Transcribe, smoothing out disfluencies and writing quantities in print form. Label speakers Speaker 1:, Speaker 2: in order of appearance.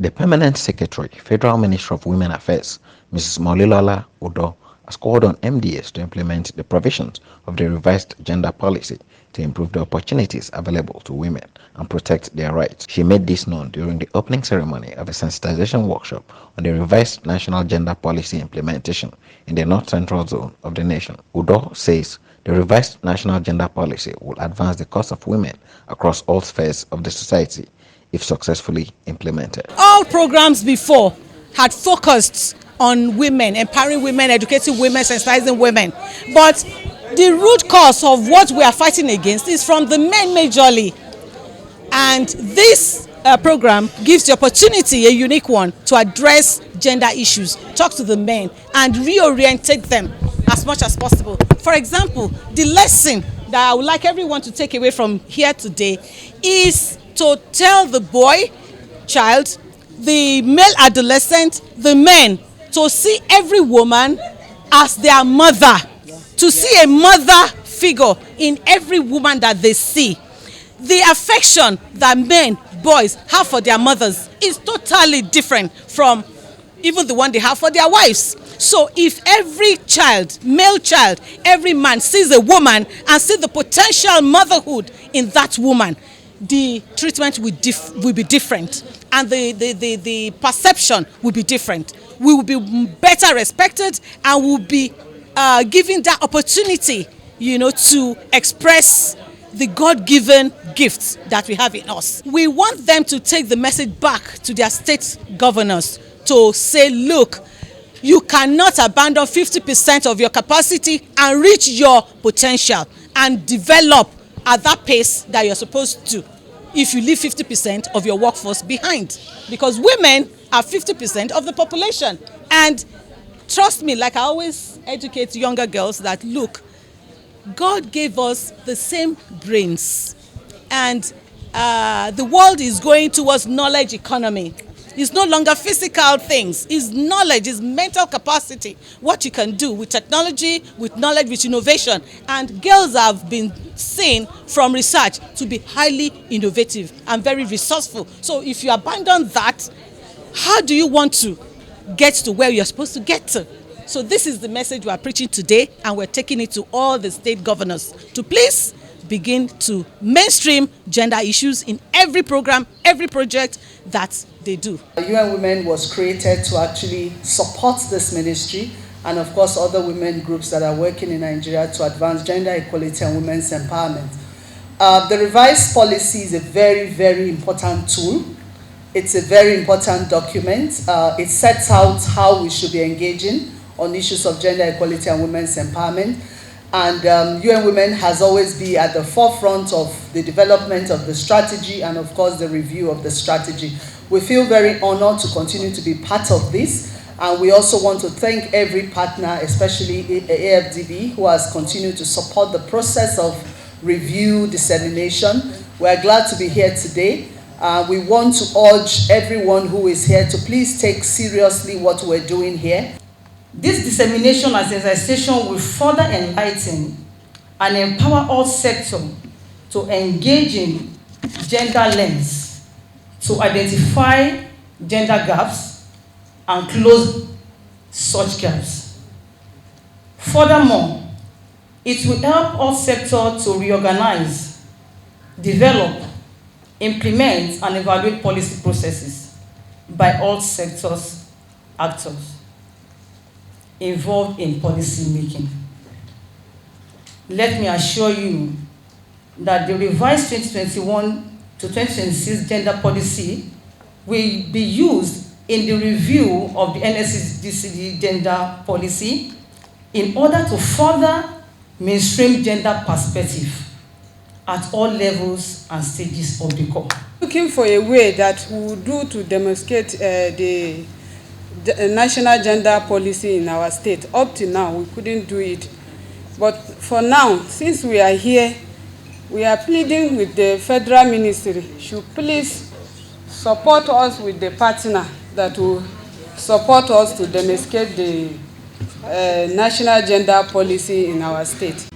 Speaker 1: The Permanent Secretary, Federal Ministry of Women Affairs, Mrs. Monilola Udoh, has called on MDAs to implement the provisions of the revised gender policy to improve the opportunities available to women and protect their rights. She made this known during the opening ceremony of a sensitization workshop on the revised national gender policy implementation in the North Central Zone of the nation. Udoh says the revised national gender policy will advance the cause of women across all spheres of the society if successfully implemented.
Speaker 2: All programs before had focused on women, empowering women, educating women, sensitizing women. But the root cause of what we are fighting against is from the men majorly. And this program gives the opportunity, a unique one, to address gender issues, talk to the men and reorientate them as much as possible. For example, the lesson that I would like everyone to take away from here today is to tell the boy, child, the male adolescent, the men, to see every woman as their mother, to see a mother figure in every woman that they see. The affection that men, boys have for their mothers is totally different from even the one they have for their wives. So if every child, male child, every man sees a woman and sees the potential motherhood in that woman, the treatment will be different, and the perception will be different. We will be better respected and will be given that opportunity, to express the God-given gifts that we have in us. We want them to take the message back to their state governors to say, look, you cannot abandon 50% of your capacity and reach your potential and develop at that pace that you're supposed to if you leave 50% of your workforce behind, because women are 50% of the population. And trust me, like I always educate younger girls, that look, God gave us the same brains, and the world is going towards knowledge economy. It's no longer physical things. It's knowledge, it's mental capacity. What you can do with technology, with knowledge, with innovation. And girls have been seen from research to be highly innovative and very resourceful. So if you abandon that, how do you want to get to where you're supposed to get to? So this is the message we are preaching today, and we're taking it to all the state governors to please begin to mainstream gender issues in every program, every project that they do.
Speaker 3: UN Women was created to actually support this ministry, and of course other women groups that are working in Nigeria to advance gender equality and women's empowerment. The revised policy is a very, very important tool. It's a very important document. It sets out how we should be engaging on issues of gender equality and women's empowerment. And UN Women has always been at the forefront of the development of the strategy and of course the review of the strategy. We feel very honored to continue to be part of this, and we also want to thank every partner, especially AFDB, who has continued to support the process of review, dissemination. We are glad to be here today. We want to urge everyone who is here to please take seriously what we're doing here.
Speaker 4: This dissemination and sensitization will further enlighten and empower all sectors to engage in gender lens, to identify gender gaps and close such gaps. Furthermore, it will help all sectors to reorganize, develop, implement and evaluate policy processes by all sectors actors involved in policy making. Let me assure you that the revised 2021 to 2026 gender policy will be used in the review of the NSCDC gender policy in order to further mainstream gender perspective at all levels and stages of the core.
Speaker 5: Looking for a way that we will do to demonstrate the national gender policy in our state. Up to now, we couldn't do it. But for now, since we are here, we are pleading with the federal ministry should please support us with the partner that will support us to demonstrate the national gender policy in our state.